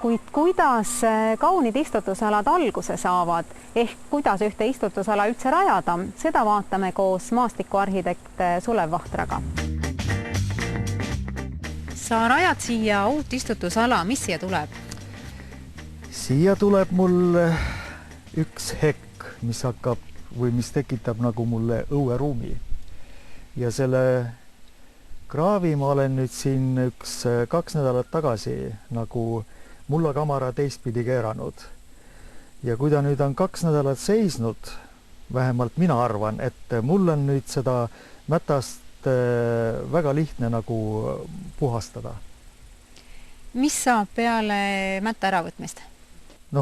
Kuid kuidas kaunid istutusalad alguse saavad ehk kuidas ühte istutusala üldse rajada, seda vaatame koos maastikuarhitekt Sulev Vahtraga. Sa rajad siia uut istutusala, mis siia tuleb? Siia tuleb mul üks hekk, mis hakkab või mis tekitab nagu mulle õueruumi. Ja selle kraavi ma olen nüüd siin 2 nädalat tagasi nagu mullakamara teistpidi keeranud. Ja kui ta nüüd on 2 nädalat seisnud, vähemalt mina arvan, et mul on nüüd seda mätast väga lihtne nagu puhastada. Mis saab peale mätta äravõtmist?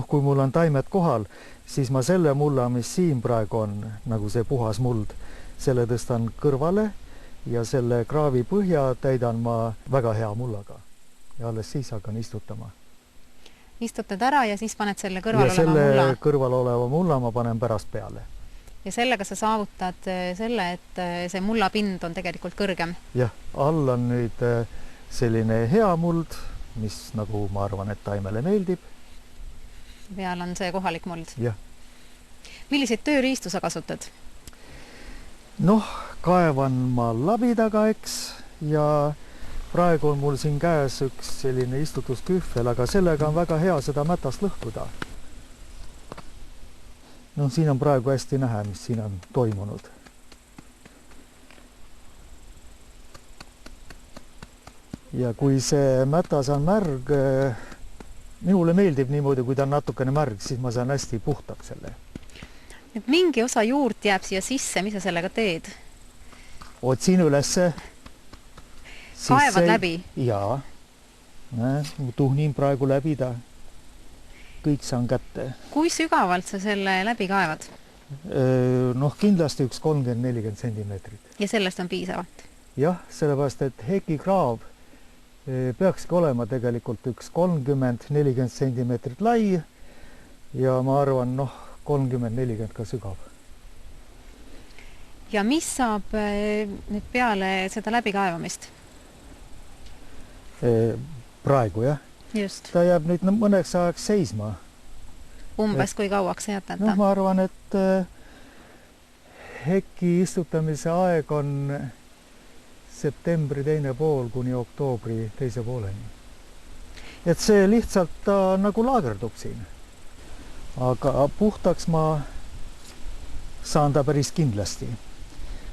Kui mul on taimed kohal, siis ma selle mulla, mis siin praegu on, nagu see puhas muld, selle tõstan kõrvale ja selle kraavi põhja täidan ma väga hea mullaga. Ja alles siis hakkan istutama. Istutad ära ja siis paned selle kõrval ja oleva mulla. selle kõrval oleva mulla ma panen pärast peale. Ja sellega sa saavutad selle, et see mullapind on tegelikult kõrgem. Jah, all on nüüd selline hea muld, mis nagu ma arvan, et taimele meeldib. Peal on see kohalik muld. Jah. Milliseid tööriistu sa kasutad? Kaevan ma labidaga, eks, ja praegu on mul siin käes üks selline istutuskühvel, aga sellega on väga hea seda mätast lõhkuda. Siin on praegu hästi näha, mis siin on toimunud. Ja kui see mätas on märg, minule meeldib niimoodi, kui ta on natukene märg, siis ma saan hästi puhtaks selle. Mingi osa juurt jääb siia sisse, mis sa sellega teed? Otsin ülesse. Kaevad läbi? Jaa. Tuhnin praegu läbi ta. Kõik saan kätte. Kui sügavalt sa selle läbi kaevad? Kindlasti üks 30-40 sentimeetrit. Ja sellest on piisavalt? Jah, sellepärast, et heki kraav peakski olema tegelikult üks 30-40 sentimeetrit lai ja ma arvan, 30-40 ka sügav. Ja mis saab nüüd peale seda läbikaevamist? Praegu, jah? Just. Ta jääb nüüd mõneks ajaks seisma. Umbes kui kauaks jätada? Ma arvan, et heki istutamise aeg on septembri teine pool kuni oktoobri teise pooleni. Et see lihtsalt ta nagu laagerdub siin. Aga puhtaks ma saan ta päris kindlasti.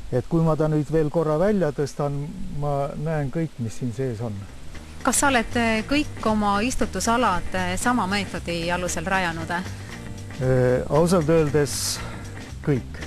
Et kui ma ta nüüd veel korra välja tõstan, ma näen kõik, mis siin sees on. Kas sa oled kõik oma istutusalad sama meetodi alusel rajanud? Ausalt öeldes kõik.